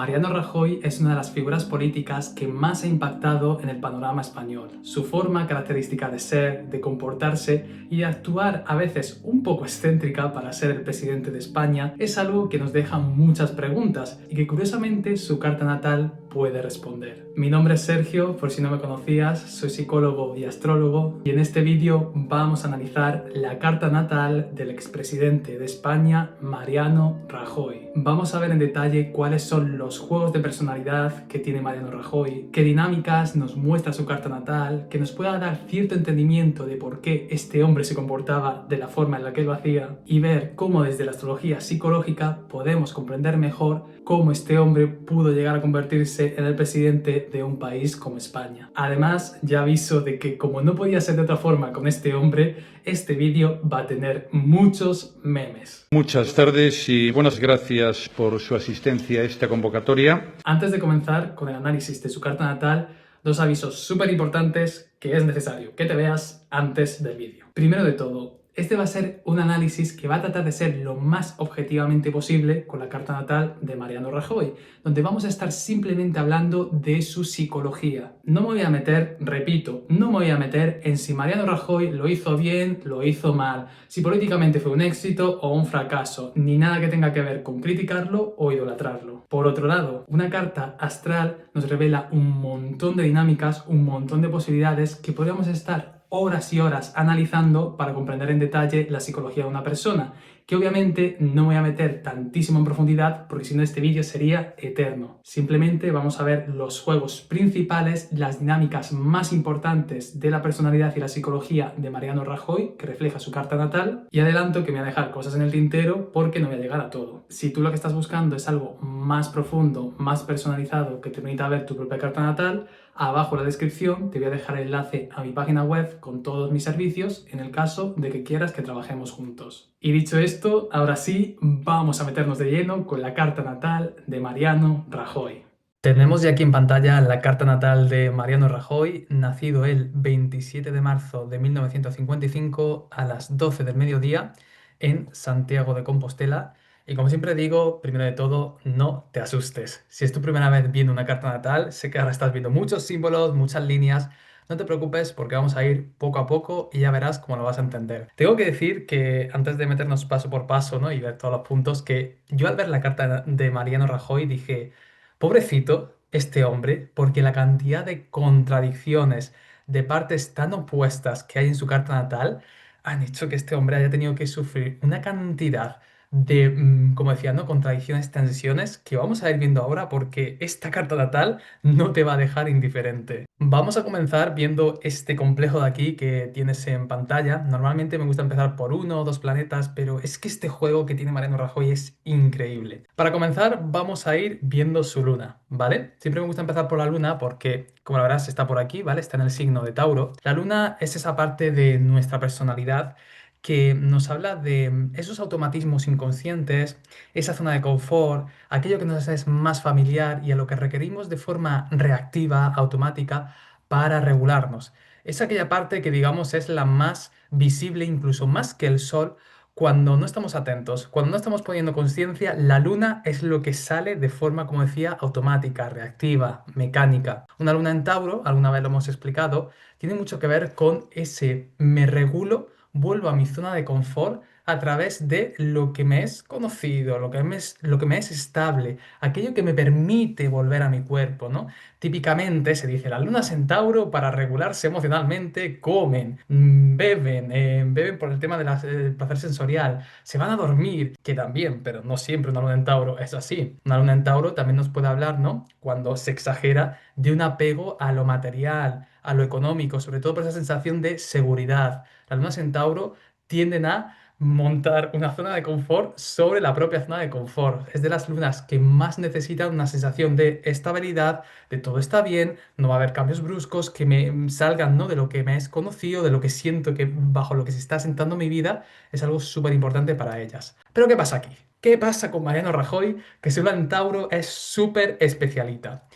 Mariano Rajoy es una de las figuras políticas que más ha impactado en el panorama español. Su forma característica de ser, de comportarse y de actuar a veces un poco excéntrica para ser el presidente de España es algo que nos deja muchas preguntas y que curiosamente su carta natal puede responder. Mi nombre es Sergio, por si no me conocías, soy psicólogo y astrólogo y en este vídeo vamos a analizar la carta natal del expresidente de España, Mariano Rajoy. Vamos a ver en detalle cuáles son los juegos de personalidad que tiene Mariano Rajoy, qué dinámicas nos muestra su carta natal, que nos pueda dar cierto entendimiento de por qué este hombre se comportaba de la forma en la que lo hacía y ver cómo desde la astrología psicológica podemos comprender mejor cómo este hombre pudo llegar a convertirse en el presidente de un país como España. Además, ya aviso de que como no podía ser de otra forma con este hombre, este vídeo va a tener muchos memes. Muchas tardes y buenas gracias por su asistencia a esta convocatoria. Antes de comenzar con el análisis de su carta natal, dos avisos súper importantes que es necesario que te veas antes del vídeo. Primero de todo, este va a ser un análisis que va a tratar de ser lo más objetivamente posible con la carta natal de Mariano Rajoy, donde vamos a estar simplemente hablando de su psicología. No me voy a meter, repito, no me voy a meter en si Mariano Rajoy lo hizo bien, lo hizo mal, si políticamente fue un éxito o un fracaso, ni nada que tenga que ver con criticarlo o idolatrarlo. Por otro lado, una carta astral nos revela un montón de dinámicas, un montón de posibilidades que podríamos estar horas y horas analizando para comprender en detalle la psicología de una persona, que obviamente no voy a meter tantísimo en profundidad porque si no este vídeo sería eterno. Simplemente vamos a ver los juegos principales, las dinámicas más importantes de la personalidad y la psicología de Mariano Rajoy, que refleja su carta natal, y adelanto que me voy a dejar cosas en el tintero porque no voy a llegar a todo. Si tú lo que estás buscando es algo más profundo, más personalizado, que te permita ver tu propia carta natal, abajo en la descripción te voy a dejar el enlace a mi página web con todos mis servicios en el caso de que quieras que trabajemos juntos. Y dicho esto, ahora sí, vamos a meternos de lleno con la carta natal de Mariano Rajoy. Tenemos ya aquí en pantalla la carta natal de Mariano Rajoy, nacido el 27 de marzo de 1955 a las 12 del mediodía en Santiago de Compostela. Y como siempre digo, primero de todo, no te asustes. Si es tu primera vez viendo una carta natal, sé que ahora estás viendo muchos símbolos, muchas líneas. No te preocupes porque vamos a ir poco a poco y ya verás cómo lo vas a entender. Tengo que decir que antes de meternos paso por paso, ¿no? y ver todos los puntos, que yo al ver la carta de Mariano Rajoy dije, pobrecito este hombre, porque la cantidad de contradicciones, de partes tan opuestas que hay en su carta natal, han hecho que este hombre haya tenido que sufrir una cantidad de, como decía, ¿no? contradicciones, tensiones que vamos a ir viendo ahora porque esta carta natal no te va a dejar indiferente. Vamos a comenzar viendo este complejo de aquí que tienes en pantalla. Normalmente me gusta empezar por uno o dos planetas, pero es que este juego que tiene Mariano Rajoy es increíble. Para comenzar vamos a ir viendo su luna, ¿vale? Siempre me gusta empezar por la luna porque, como la verás, está por aquí, ¿vale? Está en el signo de Tauro. La luna es esa parte de nuestra personalidad que nos habla de esos automatismos inconscientes, esa zona de confort, aquello que nos es más familiar y a lo que requerimos de forma reactiva, automática, para regularnos. Es aquella parte que digamos es la más visible, incluso más que el sol, cuando no estamos atentos, cuando no estamos poniendo conciencia, la luna es lo que sale de forma, como decía, automática, reactiva, mecánica. Una luna en Tauro, alguna vez lo hemos explicado, tiene mucho que ver con ese me regulo, vuelvo a mi zona de confort a través de lo que me es conocido, lo que me es estable, aquello que me permite volver a mi cuerpo, ¿no? Típicamente se dice, las lunas en Tauro para regularse emocionalmente comen, beben por el tema del placer sensorial, se van a dormir, que también, pero no siempre una luna en Tauro es así. Una luna en Tauro también nos puede hablar, ¿no? Cuando se exagera de un apego a lo material, a lo económico, sobre todo por esa sensación de seguridad. Las lunas en Tauro tienden a montar una zona de confort sobre la propia zona de confort. Es de las lunas que más necesitan una sensación de estabilidad, de todo está bien, no va a haber cambios bruscos que me salgan, ¿no? de lo que me es conocido, de lo que siento que bajo lo que se está asentando mi vida, es algo súper importante para ellas. Pero ¿qué pasa aquí? ¿Qué pasa con Mariano Rajoy? Que su luna en Tauro es súper especialita.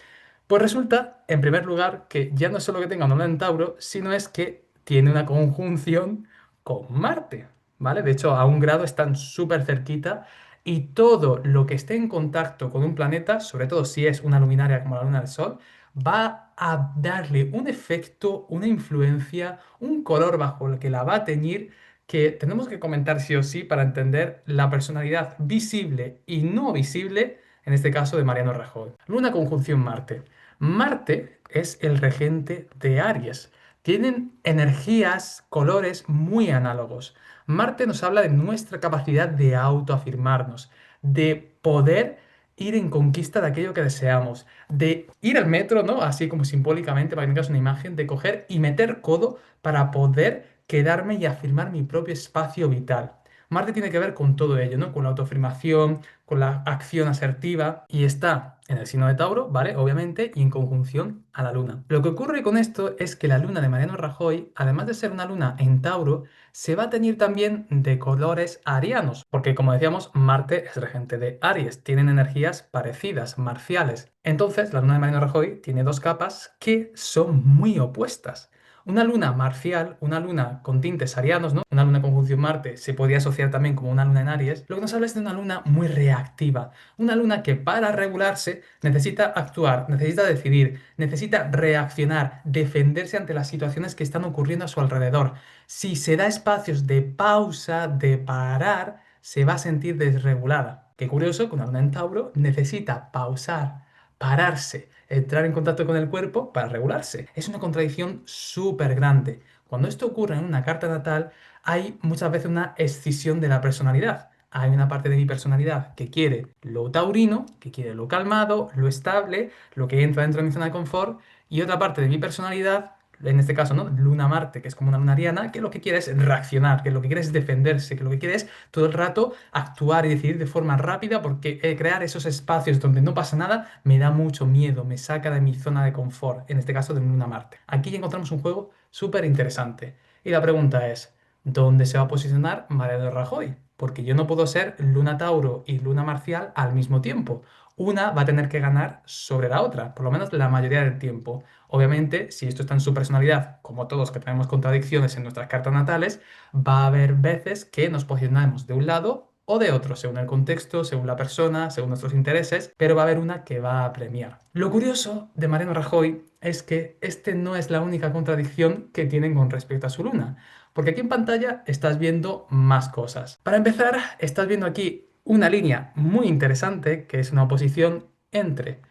Pues resulta, en primer lugar, que ya no es solo que tenga una luna en Tauro, sino es que tiene una conjunción con Marte, ¿vale? De hecho, a un grado están súper cerquita y todo lo que esté en contacto con un planeta, sobre todo si es una luminaria como la luna del Sol, va a darle un efecto, una influencia, un color bajo el que la va a teñir que tenemos que comentar sí o sí para entender la personalidad visible y no visible, en este caso de Mariano Rajoy. Luna conjunción Marte. Marte es el regente de Aries. Tienen energías, colores muy análogos. Marte nos habla de nuestra capacidad de autoafirmarnos, de poder ir en conquista de aquello que deseamos, de ir al metro, ¿no? Así como simbólicamente, para que tengas una imagen, de coger y meter codo para poder quedarme y afirmar mi propio espacio vital. Marte tiene que ver con todo ello, ¿no? Con la autoafirmación, con la acción asertiva y está en el signo de Tauro, ¿vale? Obviamente, y en conjunción a la Luna. Lo que ocurre con esto es que la Luna de Mariano Rajoy, además de ser una Luna en Tauro, se va a teñir también de colores arianos, porque como decíamos, Marte es regente de Aries, tienen energías parecidas, marciales. Entonces, la Luna de Mariano Rajoy tiene dos capas que son muy opuestas. Una luna marcial, una luna con tintes arianos, ¿no? Una luna conjunción Marte se podría asociar también como una luna en Aries. Lo que nos habla es de una luna muy reactiva. Una luna que para regularse necesita actuar, necesita decidir, necesita reaccionar, defenderse ante las situaciones que están ocurriendo a su alrededor. Si se da espacios de pausa, de parar, se va a sentir desregulada. Qué curioso que una luna en Tauro necesita pausar, pararse, entrar en contacto con el cuerpo para regularse. Es una contradicción súper grande. Cuando esto ocurre en una carta natal, hay muchas veces una escisión de la personalidad. Hay una parte de mi personalidad que quiere lo taurino, que quiere lo calmado, lo estable, lo que entra dentro de mi zona de confort, y otra parte de mi personalidad, en este caso, ¿no? Luna-Marte, que es como una luna ariana, que lo que quiere es reaccionar, que lo que quiere es defenderse, que lo que quiere es todo el rato actuar y decidir de forma rápida, porque crear esos espacios donde no pasa nada me da mucho miedo, me saca de mi zona de confort, en este caso de Luna-Marte. Aquí ya encontramos un juego súper interesante. Y la pregunta es, ¿dónde se va a posicionar Mariano Rajoy? Porque yo no puedo ser Luna Tauro y Luna Marcial al mismo tiempo. Una va a tener que ganar sobre la otra, por lo menos la mayoría del tiempo. Obviamente, si esto está en su personalidad, como todos que tenemos contradicciones en nuestras cartas natales, va a haber veces que nos posicionamos de un lado o de otro, según el contexto, según la persona, según nuestros intereses, pero va a haber una que va a premiar. Lo curioso de Mariano Rajoy es que este no es la única contradicción que tienen con respecto a su luna, porque aquí en pantalla estás viendo más cosas. Para empezar, estás viendo aquí una línea muy interesante, que es una oposición entre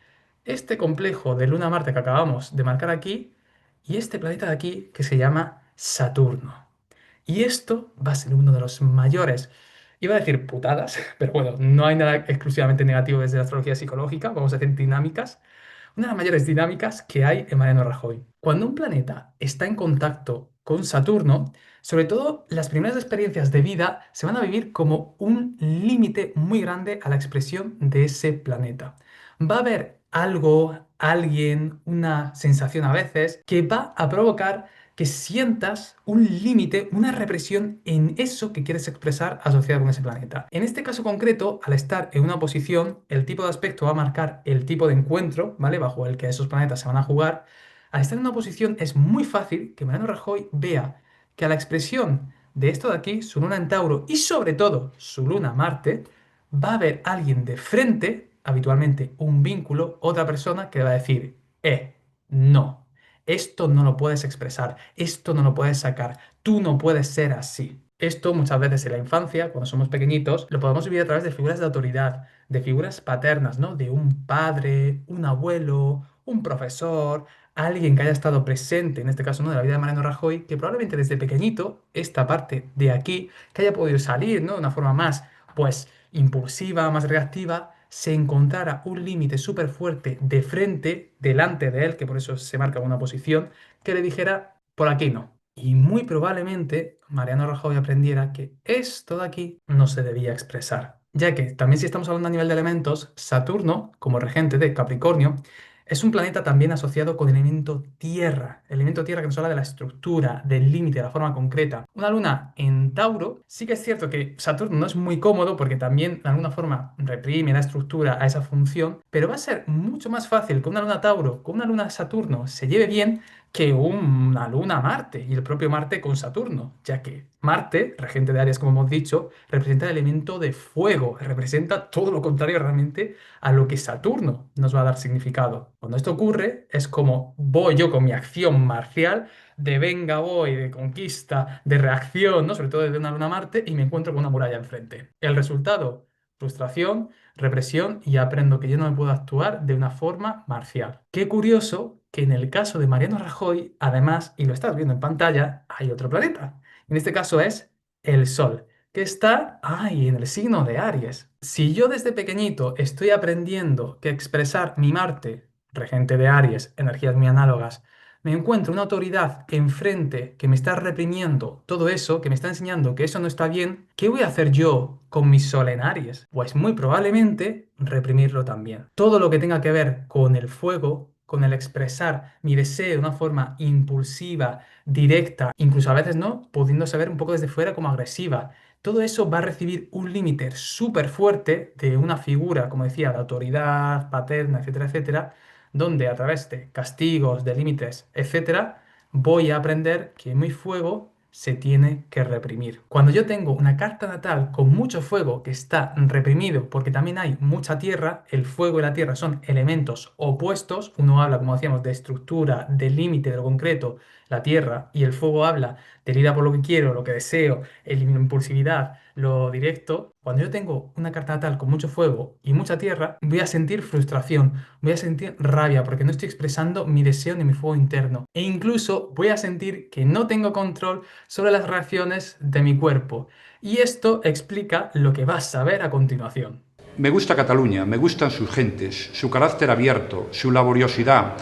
este complejo de Luna-Marte que acabamos de marcar aquí y este planeta de aquí que se llama Saturno. Y esto va a ser uno de los mayores, iba a decir putadas, pero bueno, no hay nada exclusivamente negativo desde la astrología psicológica, vamos a decir dinámicas, una de las mayores dinámicas que hay en Mariano Rajoy. Cuando un planeta está en contacto con Saturno, sobre todo las primeras experiencias de vida se van a vivir como un límite muy grande a la expresión de ese planeta. Va a haber algo, alguien, una sensación a veces que va a provocar que sientas un límite, una represión en eso que quieres expresar asociado con ese planeta. En este caso concreto, al estar en una posición, el tipo de aspecto va a marcar el tipo de encuentro, ¿vale? Bajo el que esos planetas se van a jugar. Al estar en una posición es muy fácil que Mariano Rajoy vea que a la expresión de esto de aquí, su luna en Tauro y sobre todo su luna Marte, va a haber alguien de frente, habitualmente un vínculo, otra persona que va a decir, no. Esto no lo puedes expresar, esto no lo puedes sacar, tú no puedes ser así. Esto muchas veces en la infancia, cuando somos pequeñitos, lo podemos vivir a través de figuras de autoridad, de figuras paternas, ¿no? De un padre, un abuelo, un profesor, alguien que haya estado presente, en este caso, ¿no? De la vida de Mariano Rajoy, que probablemente desde pequeñito, esta parte de aquí, que haya podido salir, ¿no? De una forma más, pues, impulsiva, más reactiva, se encontrara un límite súper fuerte de frente, delante de él, que por eso se marca una posición, que le dijera, por aquí no. Y muy probablemente Mariano Rajoy aprendiera que esto de aquí no se debía expresar. Ya que también si estamos hablando a nivel de elementos, Saturno, como regente de Capricornio, es un planeta también asociado con el elemento tierra que nos habla de la estructura, del límite, de la forma concreta. Una luna en Tauro, sí que es cierto que Saturno no es muy cómodo porque también de alguna forma reprime, da estructura a esa función, pero va a ser mucho más fácil que una luna Tauro con una luna Saturno se lleve bien que una luna Marte y el propio Marte con Saturno, ya que Marte, regente de Aries como hemos dicho, representa el elemento de fuego, representa todo lo contrario realmente a lo que Saturno nos va a dar significado. Cuando esto ocurre es como voy yo con mi acción marcial de venga voy, de conquista, de reacción, ¿no? Sobre todo desde una luna Marte y me encuentro con una muralla enfrente. El resultado, frustración, represión y aprendo que yo no me puedo actuar de una forma marcial. Qué curioso que en el caso de Mariano Rajoy, además, y lo estás viendo en pantalla, hay otro planeta. En este caso es el Sol, que está ahí en el signo de Aries. Si yo desde pequeñito estoy aprendiendo que expresar mi Marte, regente de Aries, energías muy análogas, me encuentro una autoridad enfrente que me está reprimiendo todo eso, que me está enseñando que eso no está bien, ¿qué voy a hacer yo con mi Sol en Aries? Pues muy probablemente reprimirlo también. Todo lo que tenga que ver con el fuego, con el expresar mi deseo de una forma impulsiva, directa, incluso a veces no, pudiéndose ver un poco desde fuera como agresiva. Todo eso va a recibir un límite súper fuerte de una figura, como decía, de autoridad paterna, etcétera, etcétera, donde a través de castigos, de límites, etcétera, voy a aprender que mi fuego se tiene que reprimir. Cuando yo tengo una carta natal con mucho fuego que está reprimido, porque también hay mucha tierra, el fuego y la tierra son elementos opuestos, uno habla, como decíamos, de estructura, de límite, de lo concreto, la tierra, y el fuego habla de ir a por lo que quiero, lo que deseo, la impulsividad, lo directo. Cuando yo tengo una carta natal con mucho fuego y mucha tierra, voy a sentir frustración, voy a sentir rabia porque no estoy expresando mi deseo ni mi fuego interno. E incluso voy a sentir que no tengo control sobre las reacciones de mi cuerpo. Y esto explica lo que vas a ver a continuación. Me gusta Cataluña, me gustan sus gentes, su carácter abierto, su laboriosidad.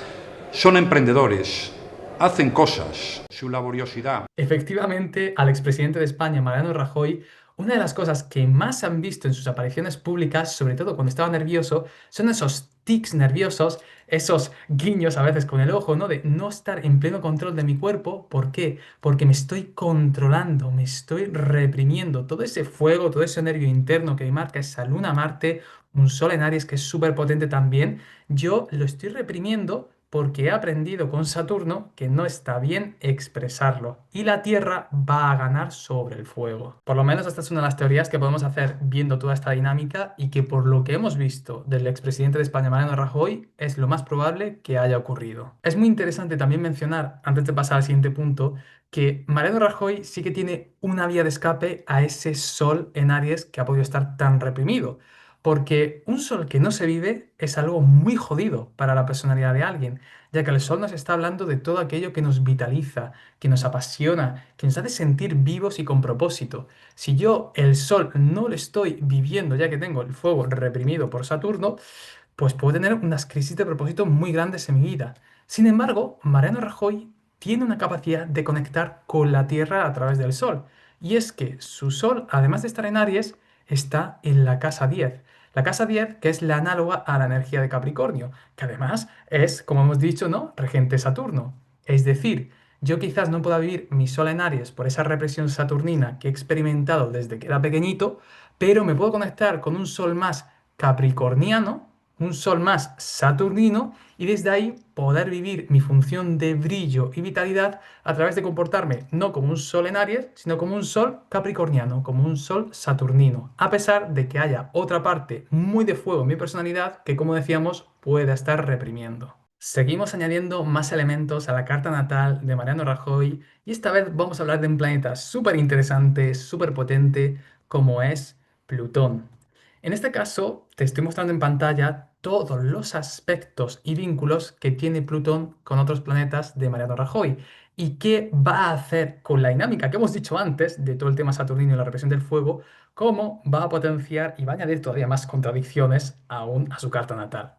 Son emprendedores, hacen cosas, su laboriosidad. Efectivamente, al expresidente de España, Mariano Rajoy, una de las cosas que más han visto en sus apariciones públicas, sobre todo cuando estaba nervioso, son esos tics nerviosos, esos guiños a veces con el ojo, ¿no? De no estar en pleno control de mi cuerpo. ¿Por qué? Porque me estoy controlando, me estoy reprimiendo todo ese fuego, todo ese nervio interno que marca esa luna Marte, un sol en Aries que es súper potente también. Yo lo estoy reprimiendo porque he aprendido con Saturno que no está bien expresarlo y la Tierra va a ganar sobre el fuego. Por lo menos esta es una de las teorías que podemos hacer viendo toda esta dinámica y que por lo que hemos visto del expresidente de España, Mariano Rajoy, es lo más probable que haya ocurrido. Es muy interesante también mencionar, antes de pasar al siguiente punto, que Mariano Rajoy sí que tiene una vía de escape a ese sol en Aries que ha podido estar tan reprimido. Porque un sol que no se vive es algo muy jodido para la personalidad de alguien, ya que el sol nos está hablando de todo aquello que nos vitaliza, que nos apasiona, que nos hace sentir vivos y con propósito. Si yo el sol no lo estoy viviendo, ya que tengo el fuego reprimido por Saturno, pues puedo tener unas crisis de propósito muy grandes en mi vida. Sin embargo, Mariano Rajoy tiene una capacidad de conectar con la Tierra a través del sol. Y es que su sol, además de estar en Aries, está en la casa 10. La casa 10, que es la análoga a la energía de Capricornio, que además es, como hemos dicho, ¿no? Regente Saturno. Es decir, yo quizás no pueda vivir mi sol en Aries por esa represión saturnina que he experimentado desde que era pequeñito, pero me puedo conectar con un sol más capricorniano, un sol más saturnino, y desde ahí poder vivir mi función de brillo y vitalidad a través de comportarme no como un sol en Aries, sino como un sol capricorniano, como un sol saturnino, a pesar de que haya otra parte muy de fuego en mi personalidad que, como decíamos, pueda estar reprimiendo. Seguimos añadiendo más elementos a la carta natal de Mariano Rajoy y esta vez vamos a hablar de un planeta súper interesante, súper potente, como es Plutón. En este caso, te estoy mostrando en pantalla todos los aspectos y vínculos que tiene Plutón con otros planetas de Mariano Rajoy y qué va a hacer con la dinámica que hemos dicho antes de todo el tema saturnino y la represión del fuego, cómo va a potenciar y va a añadir todavía más contradicciones aún a su carta natal.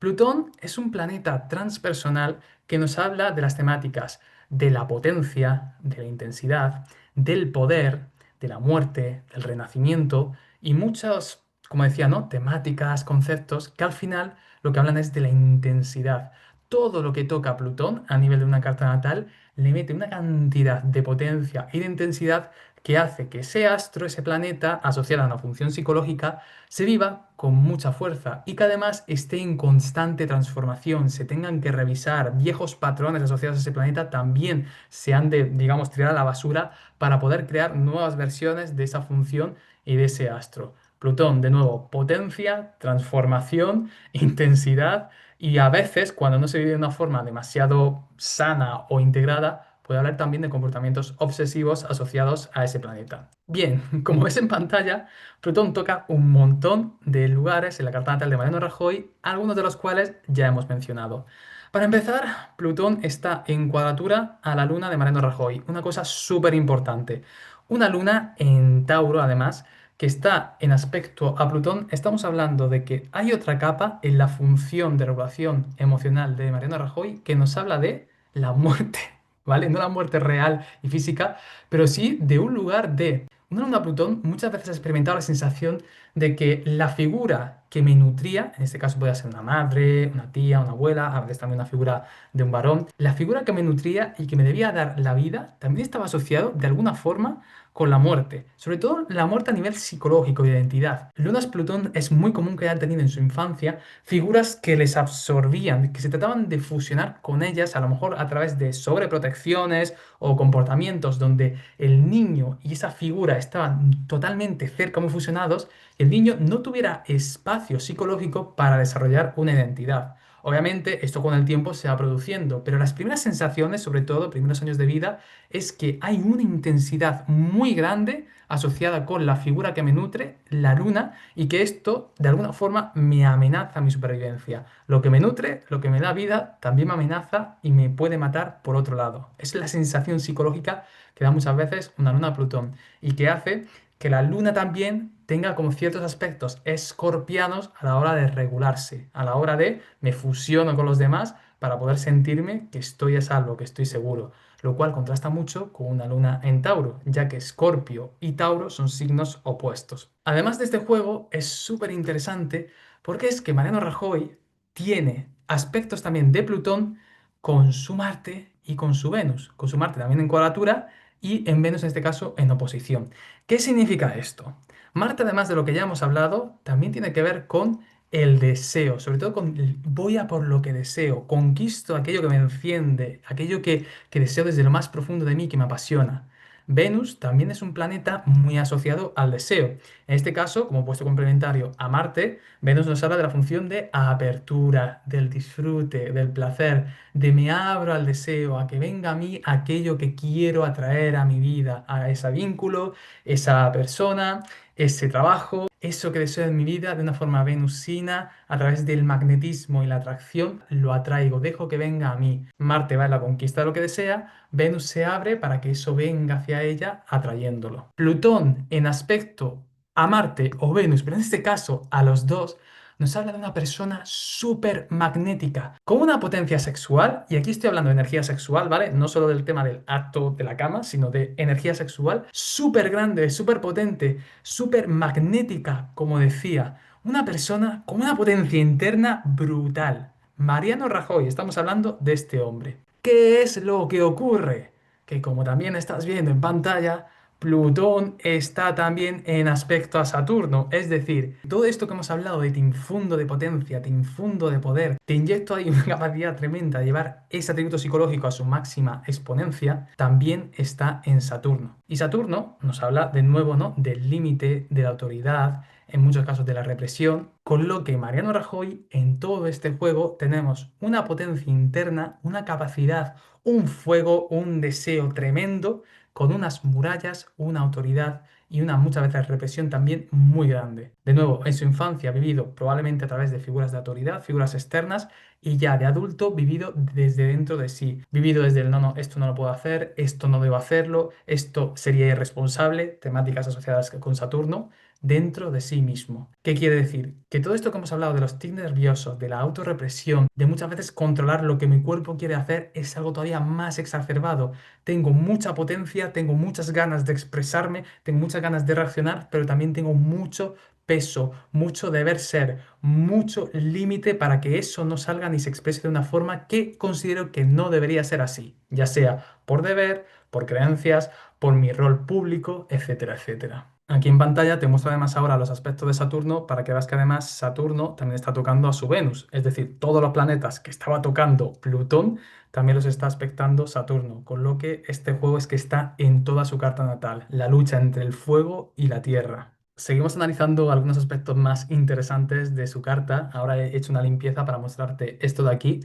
Plutón es un planeta transpersonal que nos habla de las temáticas de la potencia, de la intensidad, del poder, de la muerte, del renacimiento y muchas, como decía, ¿no? Temáticas, conceptos que al final lo que hablan es de la intensidad. Todo lo que toca a Plutón a nivel de una carta natal le mete una cantidad de potencia y de intensidad que hace que ese astro, ese planeta, asociado a una función psicológica, se viva con mucha fuerza y que además esté en constante transformación, se tengan que revisar viejos patrones asociados a ese planeta, también se han de, digamos, tirar a la basura para poder crear nuevas versiones de esa función y de ese astro. Plutón, de nuevo, potencia, transformación, intensidad y a veces, cuando no se vive de una forma demasiado sana o integrada, puede hablar también de comportamientos obsesivos asociados a ese planeta. Bien, como ves en pantalla, Plutón toca un montón de lugares en la carta natal de Mariano Rajoy, algunos de los cuales ya hemos mencionado. Para empezar, Plutón está en cuadratura a la luna de Mariano Rajoy, una cosa súper importante. Una luna en Tauro, además, que está en aspecto a Plutón. Estamos hablando de que hay otra capa en la función de regulación emocional de Mariano Rajoy que nos habla de la muerte. ¿Vale? No la muerte real y física, pero sí de un lugar de... Una luna Plutón muchas veces ha experimentado la sensación de que la figura que me nutría, en este caso puede ser una madre, una tía, una abuela, a veces también una figura de un varón, la figura que me nutría y que me debía dar la vida también estaba asociado de alguna forma con la muerte, sobre todo la muerte a nivel psicológico y de identidad. Lunas Plutón es muy común que hayan tenido en su infancia figuras que les absorbían, que se trataban de fusionar con ellas, a lo mejor a través de sobreprotecciones o comportamientos donde el niño y esa figura estaban totalmente cerca, muy fusionados, y el niño no tuviera espacio psicológico para desarrollar una identidad. Obviamente esto con el tiempo se va produciendo, pero las primeras sensaciones, sobre todo primeros años de vida, es que hay una intensidad muy grande asociada con la figura que me nutre, la luna, y que esto de alguna forma me amenaza mi supervivencia. Lo que me nutre, lo que me da vida, también me amenaza y me puede matar por otro lado. Es la sensación psicológica que da muchas veces una luna Plutón y que hace que la luna también tenga como ciertos aspectos escorpianos a la hora de regularse, a la hora de me fusiono con los demás para poder sentirme que estoy a salvo, que estoy seguro, lo cual contrasta mucho con una luna en Tauro, ya que Escorpio y Tauro son signos opuestos. Además de este juego, es súper interesante porque es que Mariano Rajoy tiene aspectos también de Plutón con su Marte y con su Venus, con su Marte también en cuadratura y en Venus en este caso en oposición. ¿Qué significa esto? Marte, además de lo que ya hemos hablado, también tiene que ver con el deseo, sobre todo con voy a por lo que deseo, conquisto aquello que me enciende, aquello que deseo desde lo más profundo de mí, que me apasiona. Venus también es un planeta muy asociado al deseo. En este caso, como puesto complementario a Marte, Venus nos habla de la función de apertura, del disfrute, del placer, de me abro al deseo, a que venga a mí aquello que quiero atraer a mi vida, a ese vínculo, esa persona, ese trabajo, eso que deseo en mi vida de una forma venusina, a través del magnetismo y la atracción, lo atraigo, dejo que venga a mí. Marte va en la conquista de lo que desea, Venus se abre para que eso venga hacia ella atrayéndolo. Plutón en aspecto a Marte o Venus, pero en este caso a los dos, nos habla de una persona súper magnética, con una potencia sexual, y aquí estoy hablando de energía sexual, ¿vale? No solo del tema del acto de la cama, sino de energía sexual, súper grande, súper potente, súper magnética, como decía. Una persona con una potencia interna brutal. Mariano Rajoy, estamos hablando de este hombre. ¿Qué es lo que ocurre? Que como también estás viendo en pantalla, Plutón está también en aspecto a Saturno, es decir, todo esto que hemos hablado de te infundo de potencia, te infundo de poder, te inyecto ahí una capacidad tremenda de llevar ese atributo psicológico a su máxima exponencia, también está en Saturno. Y Saturno nos habla de nuevo, ¿no?, del límite, de la autoridad, en muchos casos de la represión, con lo que Mariano Rajoy en todo este juego tenemos una potencia interna, una capacidad, un fuego, un deseo tremendo con unas murallas, una autoridad y una muchas veces represión también muy grande. De nuevo, en su infancia ha vivido probablemente a través de figuras de autoridad, figuras externas, y ya de adulto vivido desde dentro de sí. Vivido desde el no, no, esto no lo puedo hacer, esto no debo hacerlo, esto sería irresponsable, temáticas asociadas con Saturno, dentro de sí mismo. ¿Qué quiere decir? Que todo esto que hemos hablado de los tics nerviosos, de la autorrepresión, de muchas veces controlar lo que mi cuerpo quiere hacer, es algo todavía más exacerbado. Tengo mucha potencia, tengo muchas ganas de expresarme, tengo muchas ganas de reaccionar, pero también tengo mucho peso, mucho deber ser, mucho límite para que eso no salga ni se exprese de una forma que considero que no debería ser así, ya sea por deber, por creencias, por mi rol público, etcétera, etcétera. Aquí en pantalla te muestro además ahora los aspectos de Saturno para que veas que además Saturno también está tocando a su Venus, es decir, todos los planetas que estaba tocando Plutón también los está aspectando Saturno, con lo que este juego es que está en toda su carta natal, la lucha entre el fuego y la tierra. Seguimos analizando algunos aspectos más interesantes de su carta. Ahora he hecho una limpieza para mostrarte esto de aquí,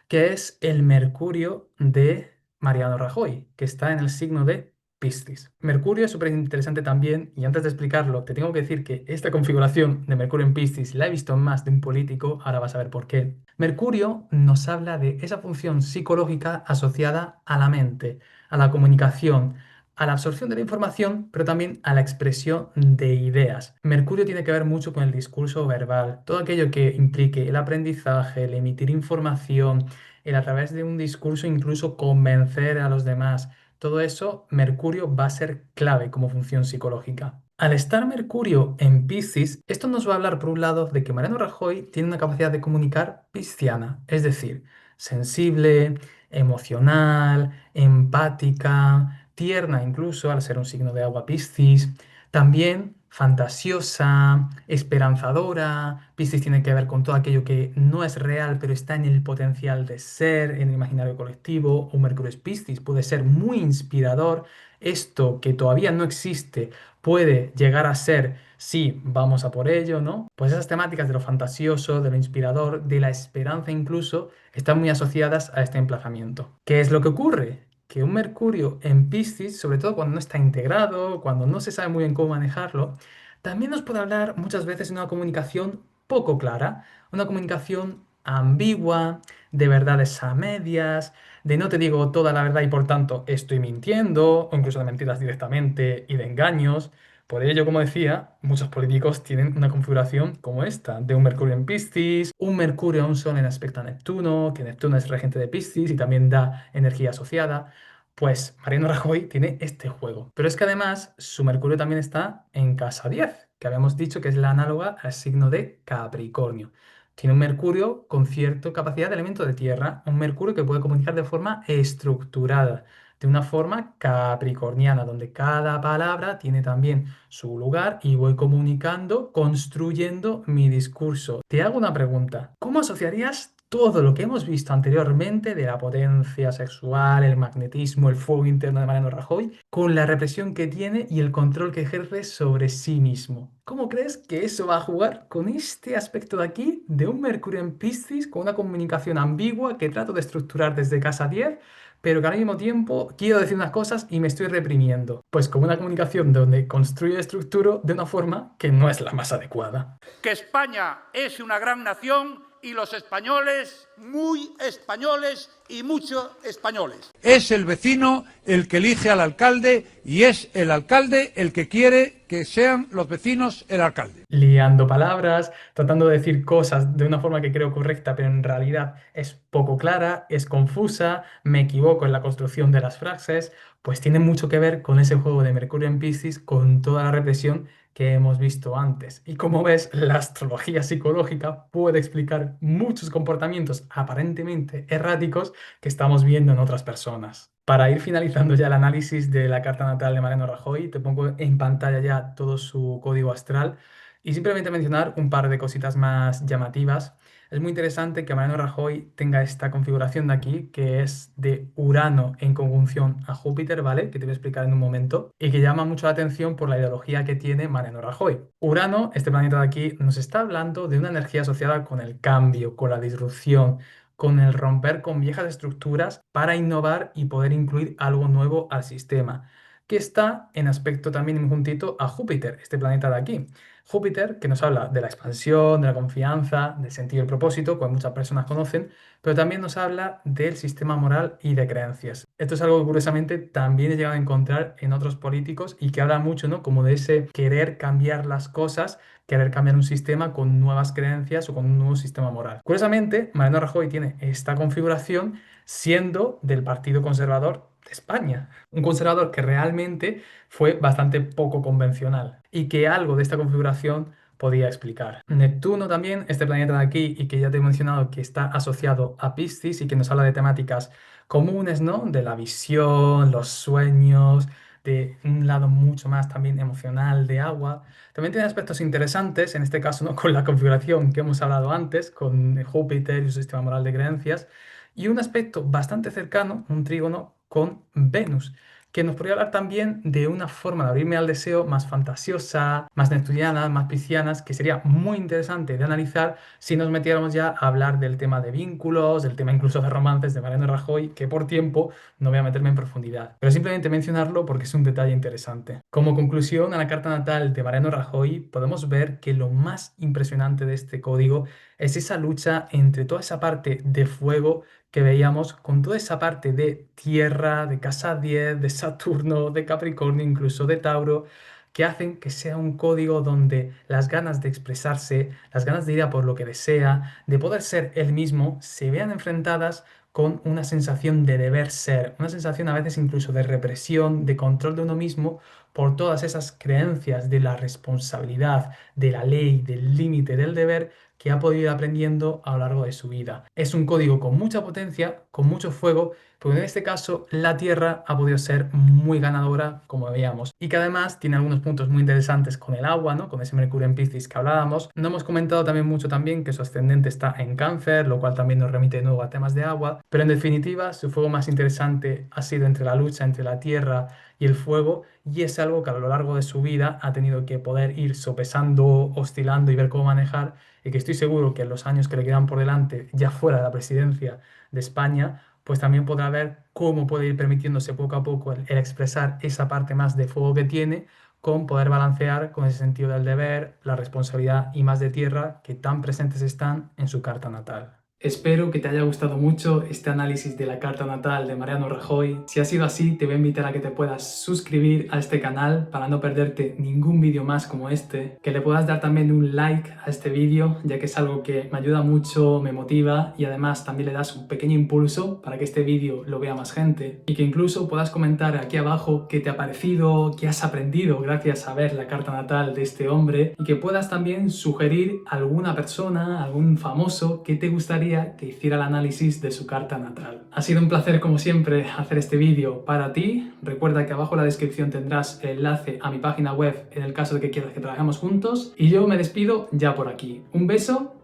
que es el Mercurio de Mariano Rajoy, que está en el signo de Piscis. Mercurio es súper interesante también, y antes de explicarlo, te tengo que decir que esta configuración de Mercurio en Piscis la he visto en más de un político, ahora vas a ver por qué. Mercurio nos habla de esa función psicológica asociada a la mente, a la comunicación, a la absorción de la información, pero también a la expresión de ideas. Mercurio tiene que ver mucho con el discurso verbal, todo aquello que implique el aprendizaje, el emitir información, el a través de un discurso incluso convencer a los demás. Todo eso, Mercurio va a ser clave como función psicológica. Al estar Mercurio en Piscis, esto nos va a hablar por un lado de que Mariano Rajoy tiene una capacidad de comunicar pisciana, es decir, sensible, emocional, empática, tierna incluso al ser un signo de agua Piscis, también fantasiosa, esperanzadora. Piscis tiene que ver con todo aquello que no es real, pero está en el potencial de ser, en el imaginario colectivo. Un Mercurio es Piscis puede ser muy inspirador. Esto que todavía no existe puede llegar a ser, sí, vamos a por ello, ¿no? Pues esas temáticas de lo fantasioso, de lo inspirador, de la esperanza incluso, están muy asociadas a este emplazamiento. ¿Qué es lo que ocurre? Que un Mercurio en Piscis, sobre todo cuando no está integrado, cuando no se sabe muy bien cómo manejarlo, también nos puede hablar muchas veces de una comunicación poco clara, una comunicación ambigua, de verdades a medias, de no te digo toda la verdad y por tanto estoy mintiendo, o incluso de mentiras directamente y de engaños. Por ello, como decía, muchos políticos tienen una configuración como esta, de un Mercurio en Piscis, un Mercurio a un Sol en aspecto a Neptuno, que Neptuno es regente de Piscis y también da energía asociada. Pues Mariano Rajoy tiene este juego. Pero es que además su Mercurio también está en casa 10, que habíamos dicho que es la análoga al signo de Capricornio. Tiene un Mercurio con cierta capacidad de elemento de tierra, un Mercurio que puede comunicar de forma estructurada, de una forma capricorniana, donde cada palabra tiene también su lugar y voy comunicando, construyendo mi discurso. Te hago una pregunta. ¿Cómo asociarías todo lo que hemos visto anteriormente de la potencia sexual, el magnetismo, el fuego interno de Mariano Rajoy, con la represión que tiene y el control que ejerce sobre sí mismo? ¿Cómo crees que eso va a jugar con este aspecto de aquí, de un Mercurio en Piscis, con una comunicación ambigua que trato de estructurar desde casa 10, pero que al mismo tiempo quiero decir unas cosas y me estoy reprimiendo? Pues con una comunicación donde construyo y estructuro de una forma que no es la más adecuada. Que España es una gran nación y los españoles, muy españoles y muchos españoles. Es el vecino el que elige al alcalde y es el alcalde el que quiere que sean los vecinos el alcalde. Liando palabras, tratando de decir cosas de una forma que creo correcta, pero en realidad es poco clara, es confusa, me equivoco en la construcción de las frases, pues tiene mucho que ver con ese juego de Mercurio en Piscis, con toda la represión que hemos visto antes. Y como ves, la astrología psicológica puede explicar muchos comportamientos aparentemente erráticos que estamos viendo en otras personas. Para ir finalizando ya el análisis de la carta natal de Mariano Rajoy, te pongo en pantalla ya todo su código astral y simplemente mencionar un par de cositas más llamativas. Es muy interesante que Mariano Rajoy tenga esta configuración de aquí, que es de Urano en conjunción a Júpiter, ¿vale? Que te voy a explicar en un momento, y que llama mucho la atención por la ideología que tiene Mariano Rajoy. Urano, este planeta de aquí, nos está hablando de una energía asociada con el cambio, con la disrupción, con el romper con viejas estructuras para innovar y poder incluir algo nuevo al sistema, que está en aspecto también un juntito a Júpiter, este planeta de aquí. Júpiter, que nos habla de la expansión, de la confianza, del sentido y el propósito, que muchas personas conocen, pero también nos habla del sistema moral y de creencias. Esto es algo que curiosamente también he llegado a encontrar en otros políticos y que habla mucho, ¿no? Como de ese querer cambiar las cosas, querer cambiar un sistema con nuevas creencias o con un nuevo sistema moral. Curiosamente, Mariano Rajoy tiene esta configuración siendo del Partido Conservador de España. Un conservador que realmente fue bastante poco convencional y que algo de esta configuración podía explicar. Neptuno también, este planeta de aquí, y que ya te he mencionado que está asociado a Piscis y que nos habla de temáticas comunes, ¿no? De la visión, los sueños, de un lado mucho más también emocional de agua. También tiene aspectos interesantes, en este caso, ¿no? Con la configuración que hemos hablado antes, con Júpiter y su sistema moral de creencias, y un aspecto bastante cercano, un trígono, con Venus, que nos podría hablar también de una forma de abrirme al deseo más fantasiosa, más neptuniana, más piscianas, que sería muy interesante de analizar si nos metiéramos ya a hablar del tema de vínculos, del tema incluso de romances de Mariano Rajoy, que por tiempo no voy a meterme en profundidad, pero simplemente mencionarlo porque es un detalle interesante. Como conclusión a la carta natal de Mariano Rajoy, podemos ver que lo más impresionante de este código es esa lucha entre toda esa parte de fuego que veíamos con toda esa parte de tierra, de casa 10, de Saturno, de Capricornio, incluso de Tauro, que hacen que sea un código donde las ganas de expresarse, las ganas de ir a por lo que desea, de poder ser él mismo, se vean enfrentadas con una sensación de deber ser, una sensación a veces incluso de represión, de control de uno mismo por todas esas creencias de la responsabilidad, de la ley, del límite, del deber que ha podido ir aprendiendo a lo largo de su vida. Es un código con mucha potencia, con mucho fuego, pero en este caso la Tierra ha podido ser muy ganadora, como veíamos, y que además tiene algunos puntos muy interesantes con el agua, ¿no? Con ese Mercurio en Piscis que hablábamos. No hemos comentado también mucho también que su ascendente está en Cáncer, lo cual también nos remite de nuevo a temas de agua, pero en definitiva su fuego más interesante ha sido entre la lucha entre la Tierra y el fuego, y es algo que a lo largo de su vida ha tenido que poder ir sopesando, oscilando y ver cómo manejar, y que estoy seguro que en los años que le quedan por delante, ya fuera de la presidencia de España, pues también podrá ver cómo puede ir permitiéndose poco a poco el expresar esa parte más de fuego que tiene, con poder balancear con ese sentido del deber, la responsabilidad y más de tierra que tan presentes están en su carta natal. Espero que te haya gustado mucho este análisis de la carta natal de Mariano Rajoy. Si ha sido así, te voy a invitar a que te puedas suscribir a este canal para no perderte ningún vídeo más como este, que le puedas dar también un like a este vídeo, ya que es algo que me ayuda mucho, me motiva, y además también le das un pequeño impulso para que este vídeo lo vea más gente, y que incluso puedas comentar aquí abajo qué te ha parecido, qué has aprendido gracias a ver la carta natal de este hombre, y que puedas también sugerir a alguna persona, algún famoso que te gustaría que hiciera el análisis de su carta natal. Ha sido un placer como siempre hacer este vídeo para ti. Recuerda que abajo en la descripción tendrás el enlace a mi página web en el caso de que quieras que trabajemos juntos, y yo me despido ya por aquí. Un beso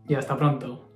y hasta pronto.